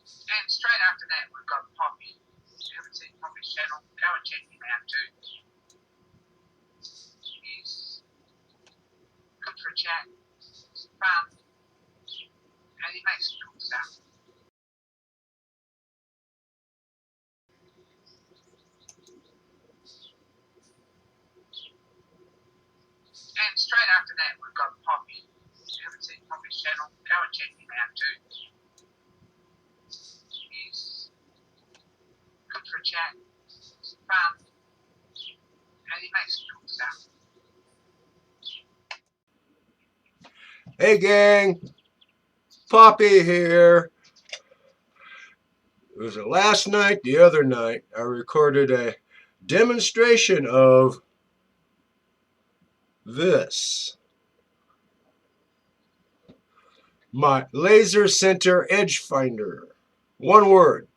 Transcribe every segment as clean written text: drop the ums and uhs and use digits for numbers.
And straight after that, we've got Poppy. If you haven't seen Poppy's channel, go and check him out too. He's good for a chat, he's fun, and he makes cool stuff. And straight after that, we've got Poppy. If you haven't seen Poppy's channel, go and check him out too. He's good for a chat, he's fun, and he makes cool stuff. Hey gang, Poppy here. It was last night, the other night, I recorded a demonstration of this. My laser center edge finder. One word.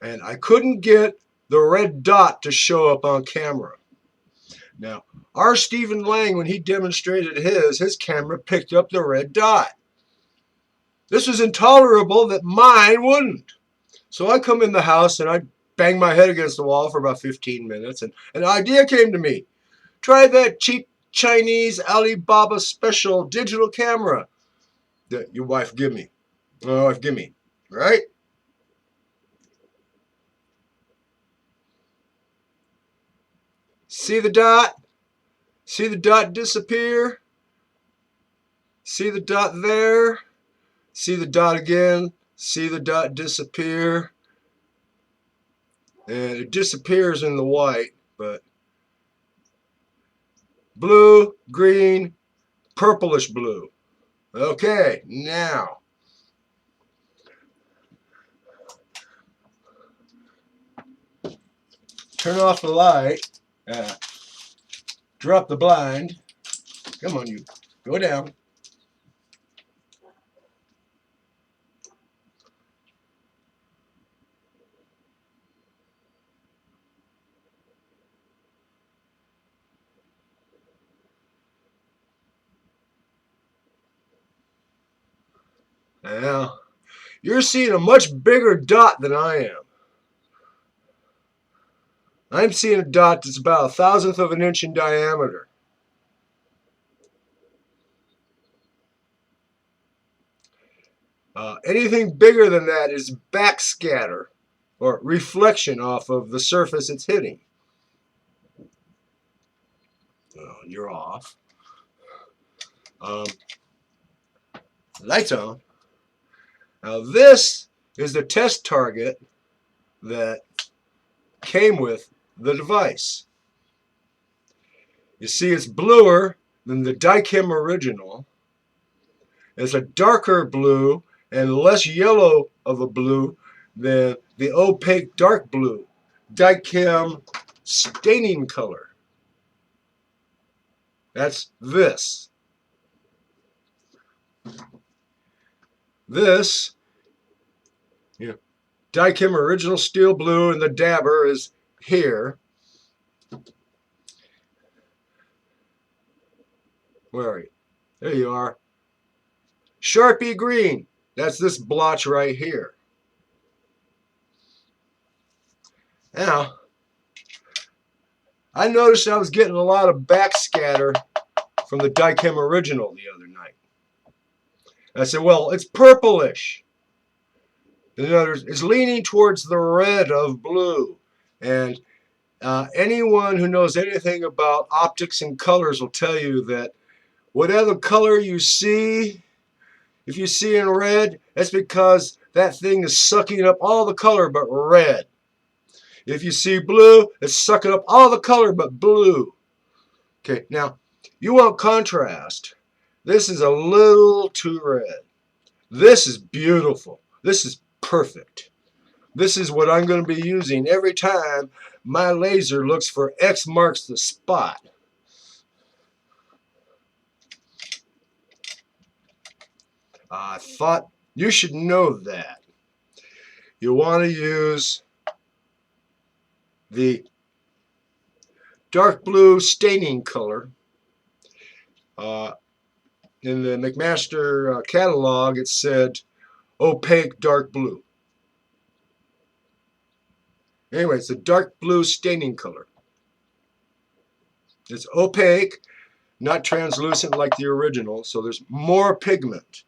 And I couldn't get the red dot to show up on camera. Now, our Stephen Lang, when he demonstrated his camera picked up the red dot. This was intolerable that mine wouldn't. So I come in the house and I bang my head against the wall for about 15 minutes, and an idea came to me. Try that cheap Chinese Alibaba special digital camera that your wife give me. My wife give me, right? See the dot? See the dot disappear? See the dot there? See the dot again? See the dot disappear? And it disappears in the white, but blue, green, purplish blue. Okay, now turn off the light, drop the blind. Come on, you, go down. Now, you're seeing a much bigger dot than I am. I'm seeing a dot that's about 1/1000th of an inch in diameter. Anything bigger than that is backscatter, or reflection off of the surface it's hitting. You're off. Lights on. Now this is the test target that came with the device. You see, it's bluer than the Dicam original. It's a darker blue and less yellow of a blue than the opaque dark blue Dicam staining color. That's this. This, Dicam original steel blue, and the dabber is here. Where are you? There you are. Sharpie green. That's this blotch right here. Now, I noticed I was getting a lot of backscatter from the Dicam original the other night. I said, well, it's purplish. In other words, it's leaning towards the red of blue. And anyone who knows anything about optics and colors will tell you that whatever color you see, if you see in red, that's because that thing is sucking up all the color but red. If you see blue, it's sucking up all the color but blue. Okay, now, you want contrast. This is a little too red. This is beautiful. This is perfect. This is what I'm going to be using every time my laser looks for X marks the spot. I thought you should know that. You want to use the dark blue staining color. In the McMaster catalog, it said opaque dark blue. Anyway, it's a dark blue staining color. It's opaque, not translucent like the original, so there's more pigment.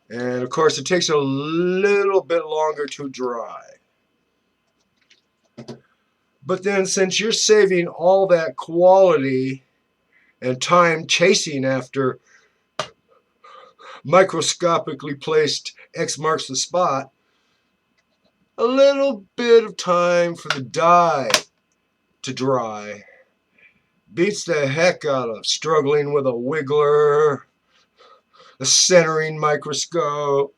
And of course, it takes a little bit longer to dry. But then, since you're saving all that quality and time chasing after microscopically placed X marks the spot, a little bit of time for the dye to dry beats the heck out of struggling with a wiggler, a centering microscope,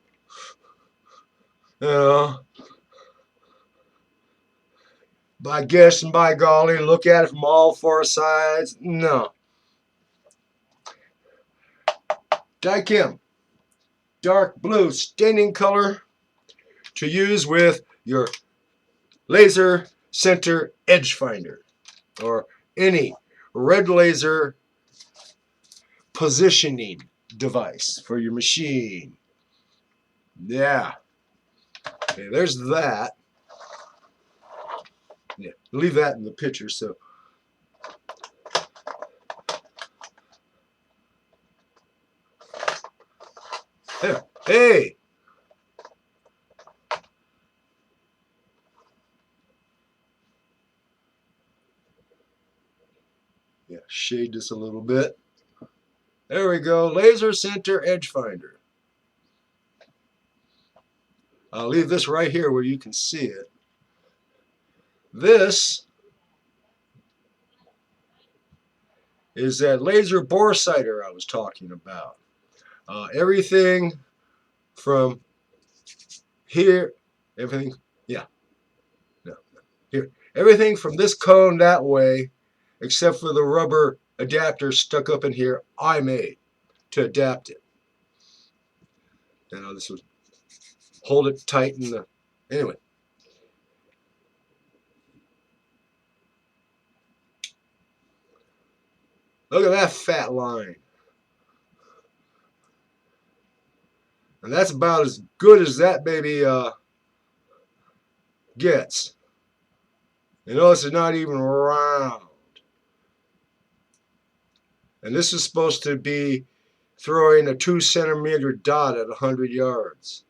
you know. By guess and by golly, look at it from all four sides. No. Dichem, dark blue staining color to use with your laser center edge finder or any red laser positioning device for your machine. Yeah. Okay, there's that. Yeah, leave that in the picture. So there. Hey. Yeah, shade this a little bit. There we go. Laser center edge finder. I'll leave this right here where you can see it. This is that laser bore sighter I was talking about. Everything from here, everything, yeah, no, here. Everything from this cone that way, except for the rubber adapter stuck up in here, I made to adapt it. Now this would hold it tight in the, anyway. Look at that fat line. And that's about as good as that baby gets. You notice it's not even round. And this is supposed to be throwing a 2 centimeter dot at 100 yards.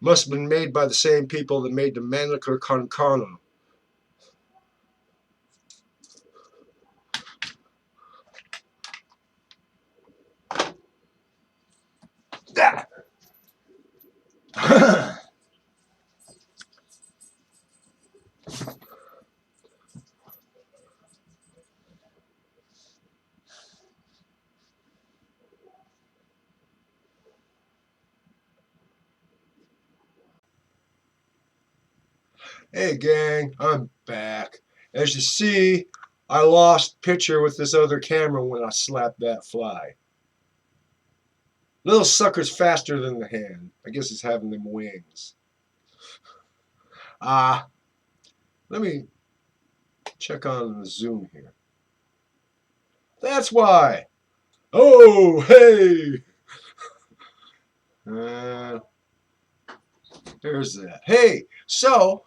Must have been made by the same people that made the Mannlicher Concano. Hey gang, I'm back. As you see, I lost picture with this other camera when I slapped that fly. Little sucker's faster than the hand. I guess it's having them wings. Let me check on the zoom here. That's why. Oh, hey. There's that. Hey, so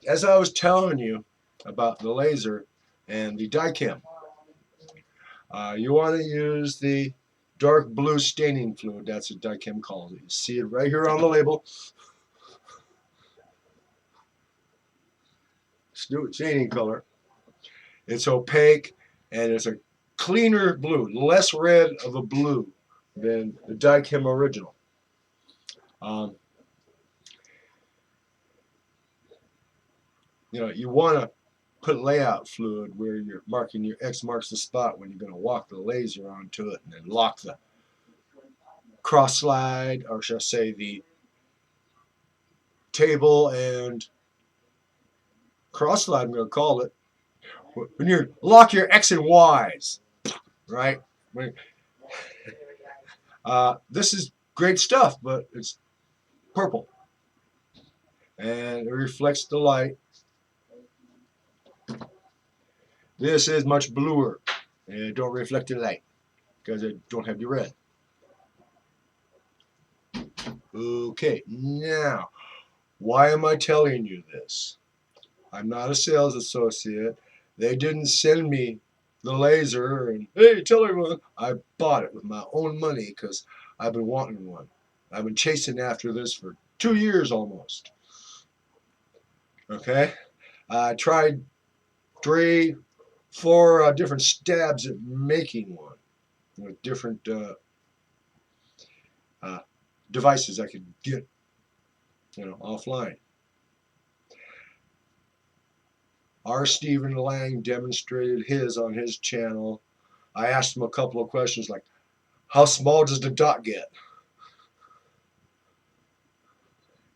as I was telling you about the laser and the Dichem, you want to use the dark blue staining fluid. That's what Dichem calls it. You see it right here on the label. Staining color. It's opaque and it's a cleaner blue, less red of a blue than the Dichem original. You know, you want to put layout fluid where you're marking your X marks the spot when you're going to walk the laser onto it and then lock the cross slide, or should I say the table and cross slide, I'm going to call it, when you lock your X and Y's, right? This is great stuff, but it's purple and it reflects the light. This is much bluer and it don't reflect the light because it don't have the red. Okay, now, why am I telling you this? I'm not a sales associate. They didn't send me the laser and, hey, tell everyone. I bought it with my own money because I've been wanting one. I've been chasing after this for 2 years almost. Okay? I tried 3, 4 different stabs at making one with different devices I could get, offline. Our Stephen Lang demonstrated his on his channel. I asked him a couple of questions like, how small does the dot get?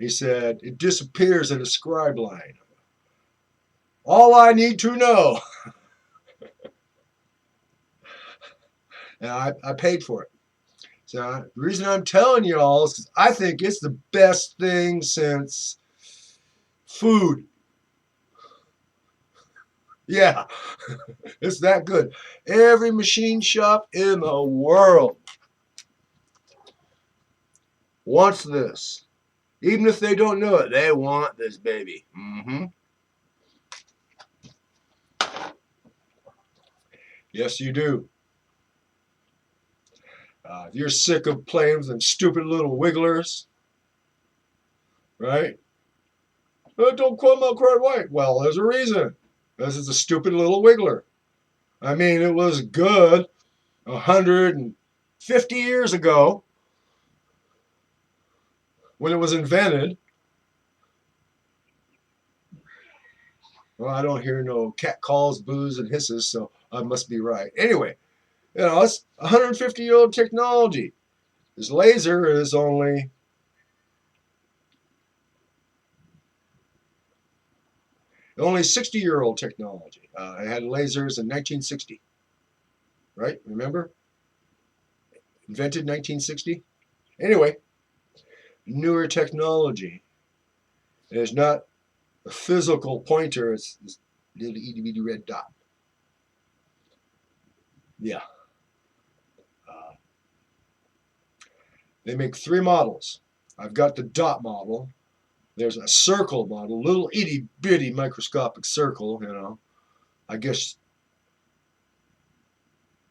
He said, it disappears at a scribe line. All I need to know. And I paid for it. So the reason I'm telling you all is because I think it's the best thing since food. Yeah, it's that good. Every machine shop in the world wants this. Even if they don't know it, they want this baby. Yes, you do. If you're sick of playing with them stupid little wigglers, right? Don't come out quite white. Well, there's a reason. This is a stupid little wiggler. I mean, it was good 150 years ago when it was invented. Well, I don't hear no cat calls, boos, and hisses, so I must be right. Anyway, it's 150-year-old technology. This laser is only only 60-year-old technology. It had lasers in 1960, right? Remember? Invented 1960. Anyway, newer technology. It's not a physical pointer. It's this little itty bitty red dot. Yeah. They make 3 models. I've got the dot model. There's a circle model, little itty bitty microscopic circle, I guess,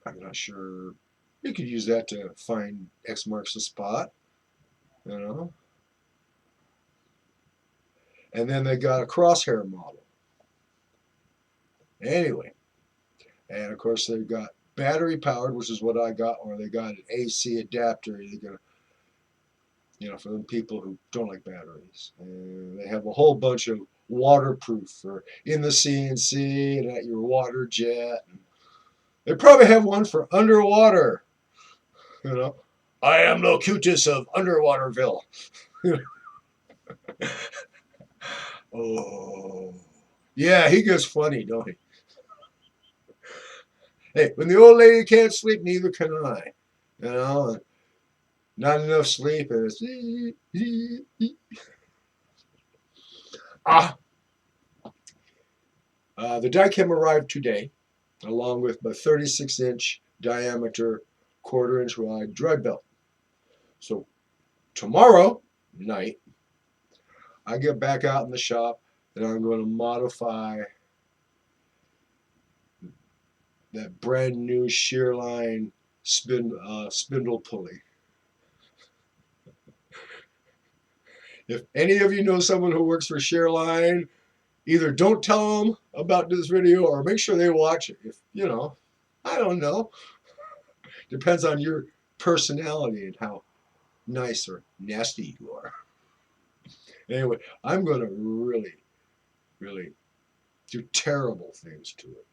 I'm not sure. You could use that to find X marks the spot. And then they got a crosshair model. Anyway, and of course they've got battery powered, which is what I got, or they got an AC adapter. They're gonna, for the people who don't like batteries. And they have a whole bunch of waterproof for in the CNC and at your water jet. They probably have one for underwater. I am Locutus of Underwaterville. Oh, yeah, he gets funny, don't he? Hey, when the old lady can't sleep, neither can I. Not enough sleep, and it's the die-chem arrived today, along with my 36-inch diameter, quarter-inch wide drive belt. So tomorrow night, I get back out in the shop, and I'm going to modify that brand new Shearline spindle pulley. If any of you know someone who works for Shearline, either don't tell them about this video or make sure they watch it. If, I don't know. Depends on your personality and how nice or nasty you are. Anyway, I'm going to really, really do terrible things to it.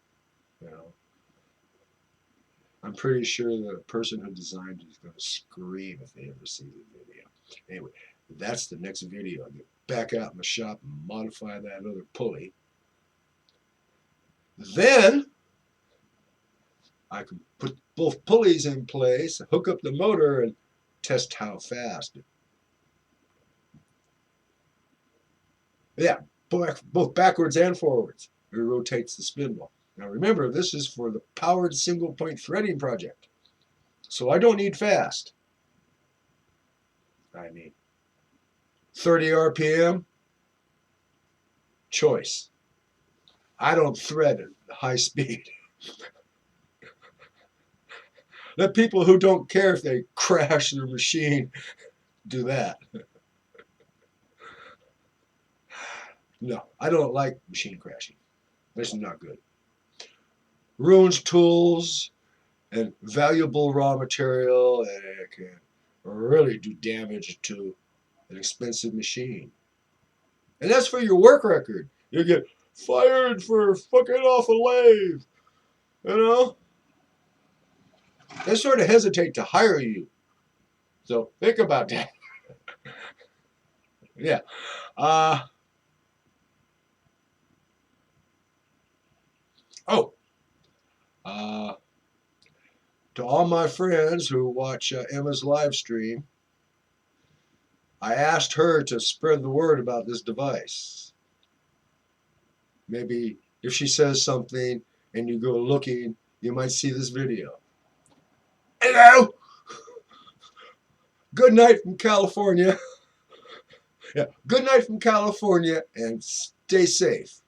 I'm pretty sure the person who designed it is going to scream if they ever see the video. Anyway, that's the next video. I'll get back out in the shop and modify that other pulley. Then I can put both pulleys in place, hook up the motor, and test how fast. Yeah, both backwards and forwards. It rotates the spindle. Now remember, this is for the powered single point threading project. So I don't need fast. I mean, 30 RPM, choice. I don't thread at high speed. Let people who don't care if they crash their machine do that. No, I don't like machine crashing. This is not good. Ruins tools and valuable raw material, and it can really do damage to an expensive machine. And that's for your work record. You get fired for fucking off a lathe. You know? They sort of hesitate to hire you. So think about that. Yeah. Oh. To all my friends who watch Emma's live stream, I asked her to spread the word about this device. Maybe if she says something and you go looking, you might see this video. Hello! Good night from California. Yeah, good night from California and stay safe.